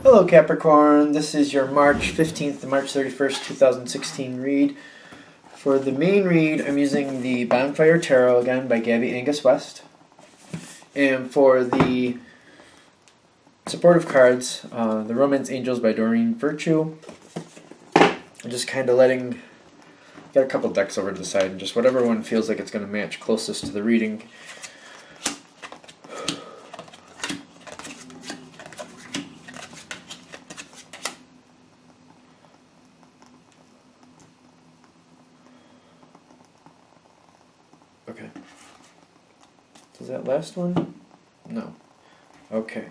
Hello Capricorn, this is your March 15th to March 31st, 2016 read. For the main read, I'm using the Bonfire Tarot again by Gabby Angus West. And for the supportive cards, the Romance Angels by Doreen Virtue. I'm just kind of got a couple decks over to the side, and just whatever one feels like it's going to match closest to the reading. Okay. Is that last one? No. Okay.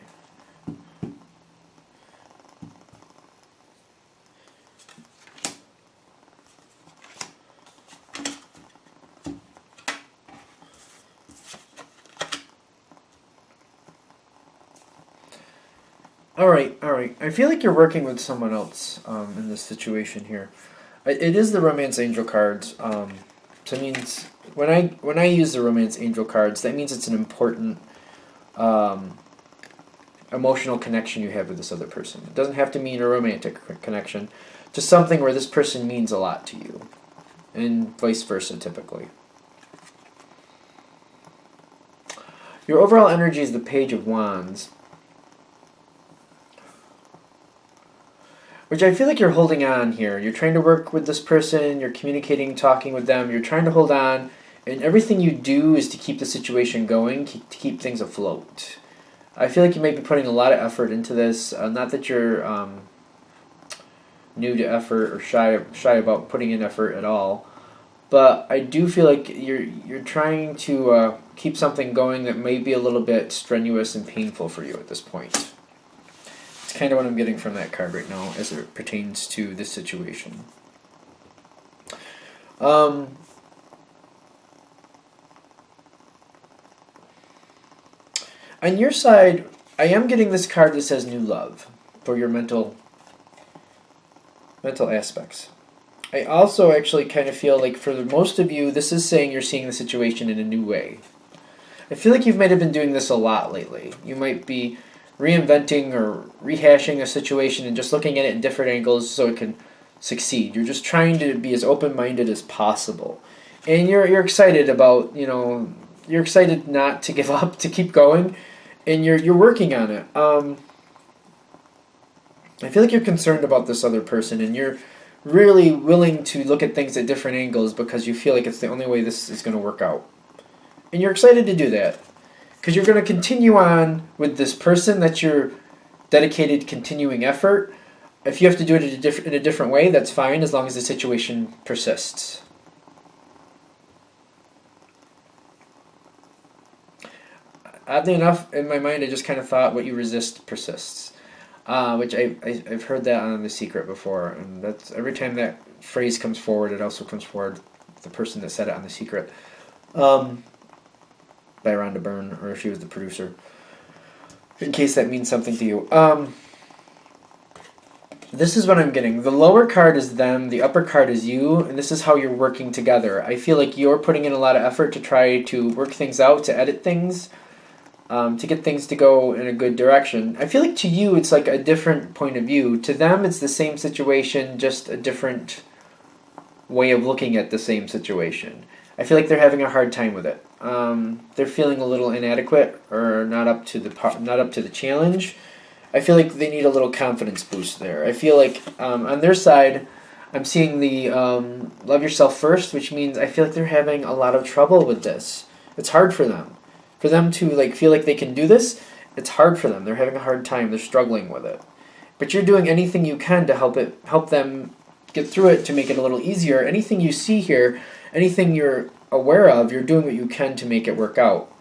Alright. I feel like you're working with someone else in this situation here. It is the Romance Angel cards. So it means when I use the Romance Angel cards, that means it's an important emotional connection you have with this other person. It doesn't have to mean a romantic connection, just something where this person means a lot to you, and vice versa typically. Your overall energy is the Page of Wands, which I feel like you're holding on here. You're trying to work with this person, you're communicating, talking with them, you're trying to hold on, and everything you do is to keep the situation going, to keep things afloat. I feel like you might be putting a lot of effort into this. Not that you're new to effort or shy about putting in effort at all, but I do feel like you're trying to keep something going that may be a little bit strenuous and painful for you at this point. It's kind of what I'm getting from that card right now as it pertains to this situation. On your side, I am getting this card that says new love for your mental aspects. I also actually kind of feel like for most of you, this is saying you're seeing the situation in a new way. I feel like you might have been doing this a lot lately. You might be reinventing or rehashing a situation and just looking at it in different angles so it can succeed. You're just trying to be as open-minded as possible. And you're excited about, you're excited not to give up, to keep going, and you're working on it. I feel like you're concerned about this other person, and you're really willing to look at things at different angles because you feel like it's the only way this is going to work out. And you're excited to do that because you're going to continue on with this person that you're dedicated continuing effort. If you have to do it in a different way, that's fine as long as the situation persists. Oddly enough, in my mind, I just kind of thought what you resist persists, which I've heard that on The Secret before, and that's every time that phrase comes forward, it also comes forward the person that said it on The Secret, by Rhonda Byrne, or she was the producer. In case that means something to you, this is what I'm getting. The lower card is them, the upper card is you, and this is how you're working together. I feel like you're putting in a lot of effort to try to work things out, to edit things, to get things to go in a good direction. I feel like to you it's like a different point of view. To them it's the same situation, just a different way of looking at the same situation. I feel like they're having a hard time with it. They're feeling a little inadequate or not up to the challenge. I feel like they need a little confidence boost there. I feel like on their side, I'm seeing the love yourself first, which means I feel like they're having a lot of trouble with this. It's hard for them. For them to feel like they can do this, it's hard for them. They're having a hard time. They're struggling with it. But you're doing anything you can to help them get through it, to make it a little easier. Anything you see here, anything you're aware of, you're doing what you can to make it work out.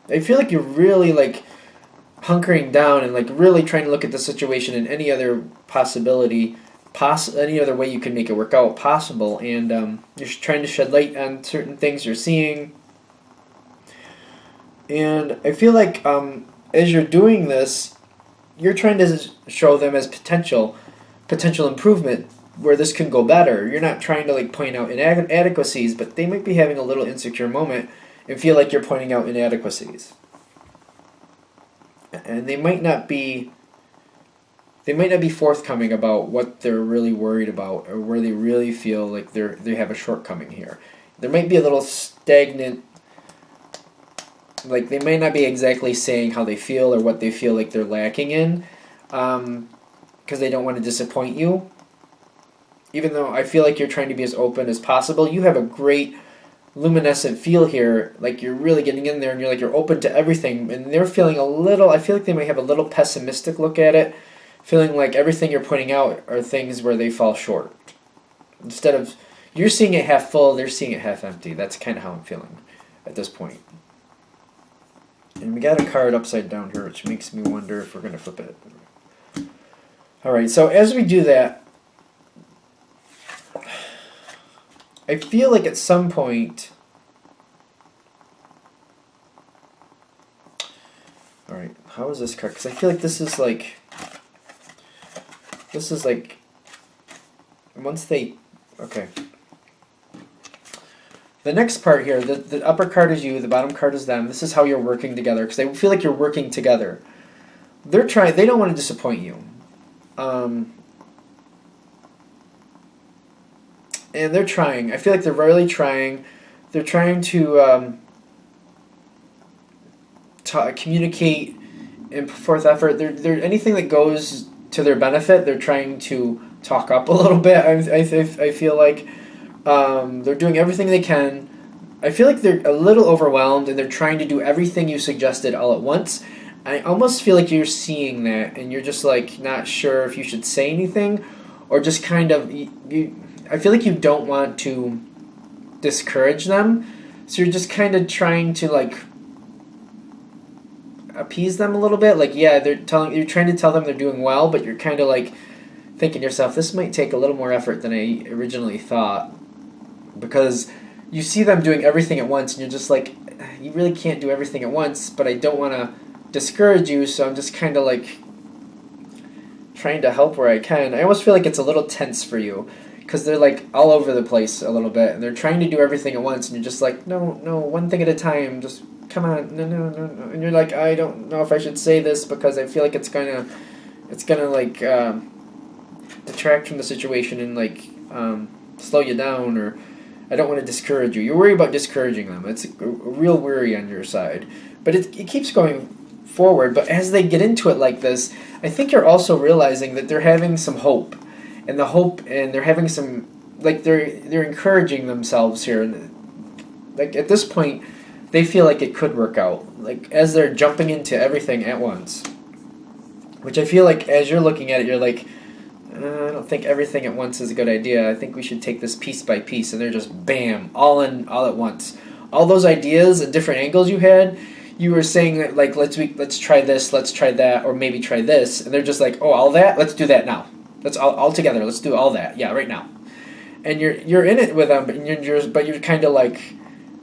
I feel like you're really hunkering down and really trying to look at the situation in any other possibility, any other way you can make it work out possible, and you're trying to shed light on certain things you're seeing. And I feel like as you're doing this, you're trying to show them as potential improvement where this can go better. You're not trying to point out inadequacies, but they might be having a little insecure moment and feel like you're pointing out inadequacies. And they might not be they might not be forthcoming about what they're really worried about or where they really feel like they have a shortcoming here. There might be a little stagnant, like they might not be exactly saying how they feel or what they feel like they're lacking in, because they don't want to disappoint you. Even though I feel like you're trying to be as open as possible, you have a great luminescent feel here, like you're really getting in there and you're open to everything, and they're feeling a little, I feel like they might have a little pessimistic look at it, feeling like everything you're pointing out are things where they fall short. Instead of, you're seeing it half full, they're seeing it half empty. That's kind of how I'm feeling at this point. And we got a card upside down here, which makes me wonder if we're going to flip it. Alright, so as we do that, I feel like at some point, alright, how is this card? Because I feel like this is like, once they, okay. The next part here, the upper card is you, the bottom card is them. This is how you're working together, because they feel like you're working together. They don't want to disappoint you. And they're trying. I feel like they're really trying. They're trying to communicate and put forth effort. They're anything that goes to their benefit, they're trying to talk up a little bit. I feel like they're doing everything they can. I feel like they're a little overwhelmed, and they're trying to do everything you suggested all at once. I almost feel like you're seeing that, and you're just like not sure if you should say anything, or just kind of I feel like you don't want to discourage them, so you're just kind of trying to like appease them a little bit. Like, yeah, you're trying to tell them they're doing well, but you're kind of like thinking to yourself, this might take a little more effort than I originally thought, because you see them doing everything at once, and you're just like, you really can't do everything at once, but I don't want to discourage you, so I'm just kind of like trying to help where I can. I almost feel like it's a little tense for you, because they're like all over the place a little bit, and they're trying to do everything at once, and you're just like, no, one thing at a time, just come on, no, and you're like, I don't know if I should say this, because I feel like it's gonna like detract from the situation and like slow you down, or I don't want to discourage you. You're worried about discouraging them. It's a real worry on your side, but it keeps going forward. But as they get into it like this, I think you're also realizing that they're having some hope. And they're having some, like, they're encouraging themselves here, and like at this point, they feel like it could work out. Like as they're jumping into everything at once, which I feel like as you're looking at it, you're like, I don't think everything at once is a good idea. I think we should take this piece by piece, and they're just bam, all in, all at once. All those ideas and different angles you had, you were saying that like let's try this, let's try that, or maybe try this, and they're just like, oh, all that, let's do that now. Let's all together. Let's do all that. Yeah, right now. And you're in it with them, but you're kind of like,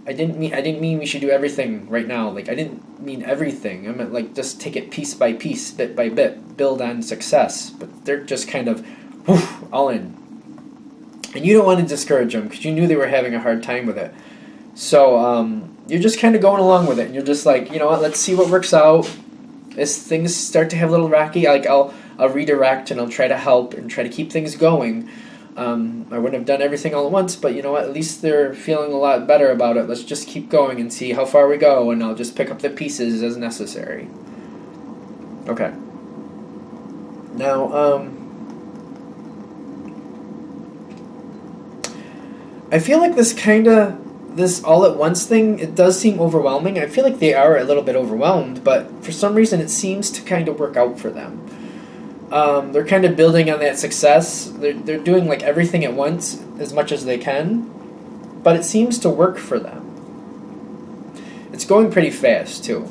I didn't mean we should do everything right now. Like I didn't mean everything. I meant like just take it piece by piece, bit by bit, build on success. But they're just kind of, whoosh, all in. And you don't want to discourage them because you knew they were having a hard time with it. So you're just kind of going along with it, and you're just like, you know what? Let's see what works out. As things start to have a little rocky, like I'll redirect and I'll try to help and try to keep things going. I wouldn't have done everything all at once, but you know what? At least they're feeling a lot better about it. Let's just keep going and see how far we go, and I'll just pick up the pieces as necessary. Okay. Now, I feel like this all at once thing, it does seem overwhelming. I feel like they are a little bit overwhelmed, but for some reason it seems to kind of work out for them. They're kind of building on that success. They're doing like everything at once as much as they can, but it seems to work for them. It's going pretty fast too.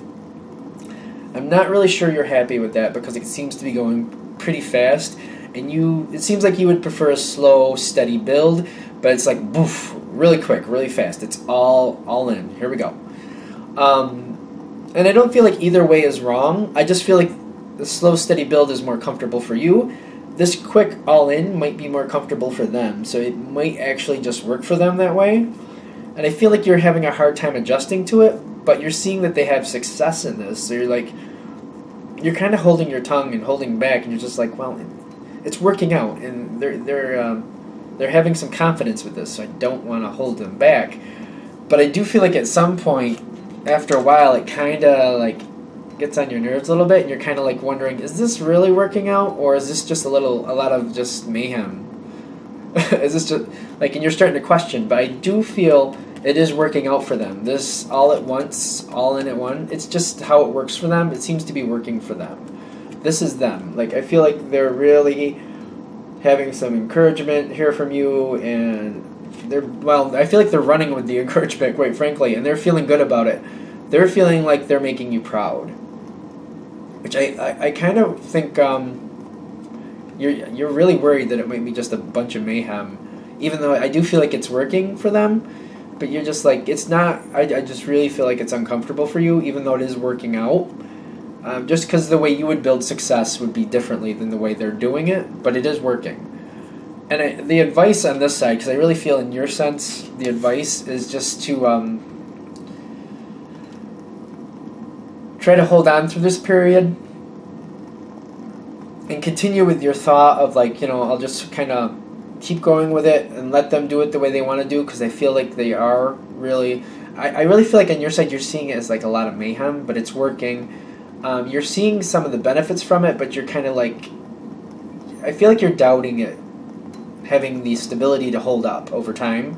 I'm not really sure you're happy with that, because it seems to be going pretty fast, and it seems like you would prefer a slow, steady build, but it's like boof, really quick, really fast. It's all in. Here we go. And I don't feel like either way is wrong. I just feel like the slow, steady build is more comfortable for you. This quick all-in might be more comfortable for them, so it might actually just work for them that way. And I feel like you're having a hard time adjusting to it, but you're seeing that they have success in this, so you're like, you're kind of holding your tongue and holding back, and you're just like, well, it's working out, and they're having some confidence with this, so I don't want to hold them back. But I do feel like at some point, after a while, it kind of like gets on your nerves a little bit, and you're kind of like wondering, is this really working out, or is this just a lot of just mayhem? Is this just like, and you're starting to question. But I do feel it is working out for them. This all at once, all in at one. It's just how it works for them. It seems to be working for them. This is them. Like, I feel like they're really having some encouragement here from you, and I feel like they're running with the encouragement, quite frankly, and they're feeling good about it. They're feeling like they're making you proud, which I kind of think you're really worried that it might be just a bunch of mayhem, even though I do feel like it's working for them, but you're just like, it's not. I just really feel like it's uncomfortable for you, even though it is working out. Just because the way you would build success would be differently than the way they're doing it, but it is working. And the advice on this side, because I really feel in your sense, the advice is just to try to hold on through this period and continue with your thought of like, I'll just kind of keep going with it and let them do it the way they want to do, because I feel like they are really, I really feel like on your side you're seeing it as like a lot of mayhem, but it's working. You're seeing some of the benefits from it, but you're kind of like, I feel like you're doubting it having the stability to hold up over time.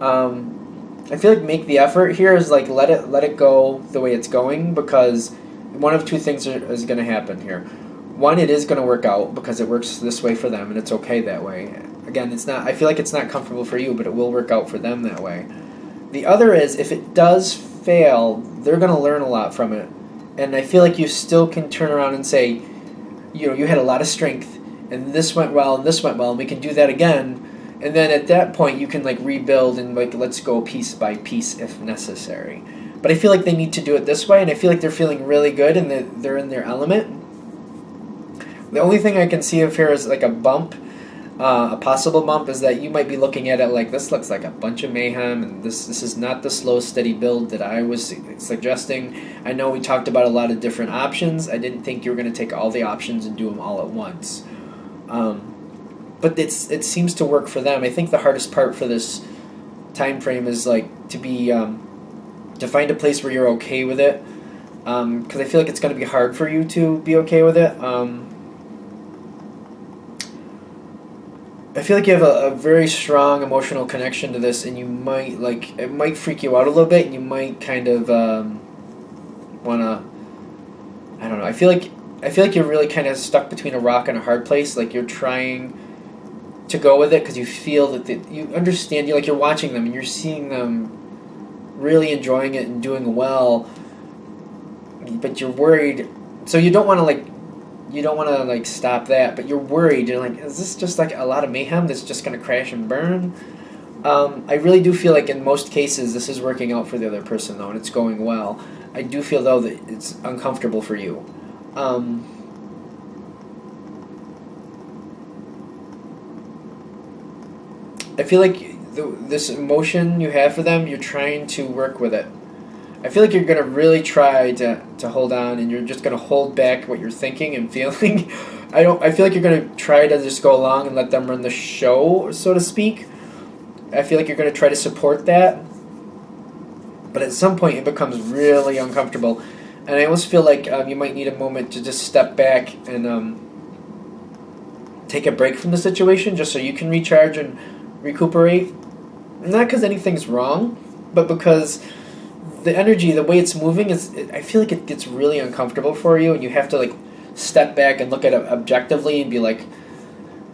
I feel like make the effort here is like let it go the way it's going, because one of two things is going to happen here. One, it is going to work out because it works this way for them, and it's okay that way. Again, it's not. I feel like it's not comfortable for you, but it will work out for them that way. The other is, if it does fail, they're going to learn a lot from it. And I feel like you still can turn around and say, you had a lot of strength, and this went well, and we can do that again. And then at that point, you can like rebuild and like let's go piece by piece if necessary. But I feel like they need to do it this way, and I feel like they're feeling really good and that they're in their element. The only thing I can see of here is like a bump, a possible bump, is that you might be looking at it like, this looks like a bunch of mayhem, and this is not the slow, steady build that I was suggesting. I know we talked about a lot of different options. I didn't think you were going to take all the options and do them all at once. But it seems to work for them. I think the hardest part for this time frame is like to be to find a place where you're okay with it, because I feel like it's going to be hard for you to be okay with it. I feel like you have a very strong emotional connection to this, and you might it might freak you out a little bit, and you might kind of wanna, I don't know. I feel like you're really kind of stuck between a rock and a hard place. Like you're trying to go with it because you feel that you understand. You're watching them and you're seeing them really enjoying it and doing well, but you're worried. So you don't want to stop that, but you're worried. You're like, is this just like a lot of mayhem that's just going to crash and burn? I really do feel like in most cases this is working out for the other person though, and it's going well. I do feel though that it's uncomfortable for you. I feel like this emotion you have for them, you're trying to work with it. I feel like you're going to really try to hold on, and you're just going to hold back what you're thinking and feeling. I feel like you're going to try to just go along and let them run the show, so to speak. I feel like you're going to try to support that. But at some point it becomes really uncomfortable. And I almost feel like you might need a moment to just step back and take a break from the situation just so you can recharge and recuperate. Not because anything's wrong, but because the energy, the way it's moving, I feel like it gets really uncomfortable for you, and you have to like step back and look at it objectively and be like,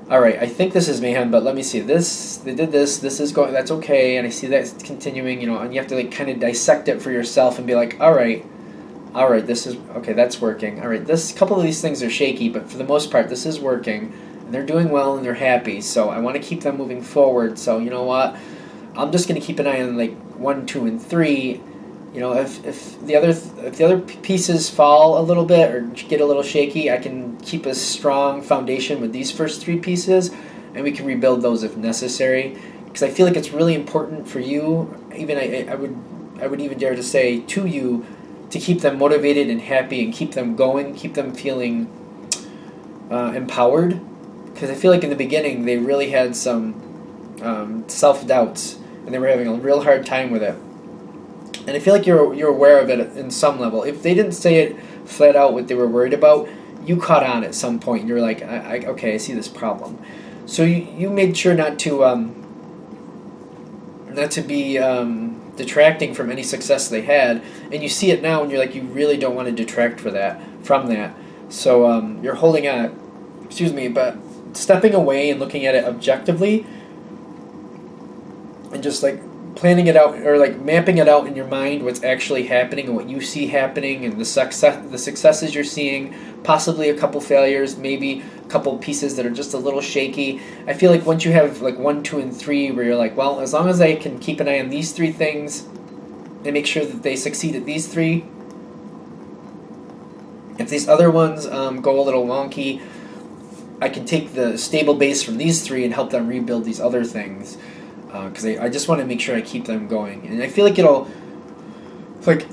all right, I think this is mayhem, but let me see this. They did this. This is going. That's okay, and I see that continuing. And you have to like kind of dissect it for yourself and be like, all right, this is okay. That's working. All right, this couple of these things are shaky, but for the most part, this is working, and they're doing well and they're happy. So I want to keep them moving forward. So you know what? I'm just going to keep an eye on like 1, 2, and 3. If the other pieces fall a little bit or get a little shaky, I can keep a strong foundation with these first 3 pieces, and we can rebuild those if necessary. Because I feel like it's really important for you. Even I would even dare to say to you to keep them motivated and happy and keep them going, keep them feeling empowered. Because I feel like in the beginning they really had some self-doubts and they were having a real hard time with it. And I feel like you're aware of it in some level. If they didn't say it flat out what they were worried about, you caught on at some point. You're like, okay, I see this problem. So you made sure not to be detracting from any success they had, and you see it now, and you're like, you really don't want to detract from that. So you're holding on. Excuse me, but stepping away and looking at it objectively, and just like planning it out or like mapping it out in your mind what's actually happening and what you see happening and the successes you're seeing, possibly a couple failures, maybe a couple pieces that are just a little shaky. I feel like once you have like 1, 2, and 3 where you're like, well, as long as I can keep an eye on these 3 things and make sure that they succeed at these 3, if these other ones go a little wonky, I can take the stable base from these 3 and help them rebuild these other things. Because I just want to make sure I keep them going, and I feel like it'll, like,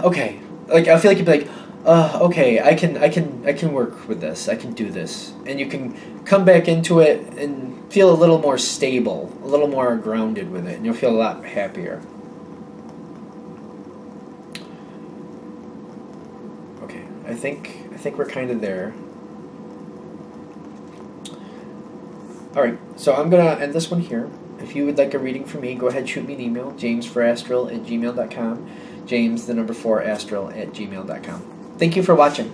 okay, like I feel like you'd be like, okay, I can work with this, I can do this, and you can come back into it and feel a little more stable, a little more grounded with it, and you'll feel a lot happier. Okay, I think we're kind of there. All right, so I'm gonna end this one here. If you would like a reading from me, go ahead, shoot me an email, jamesforastral@gmail.com, james4astral@gmail.com. Thank you for watching.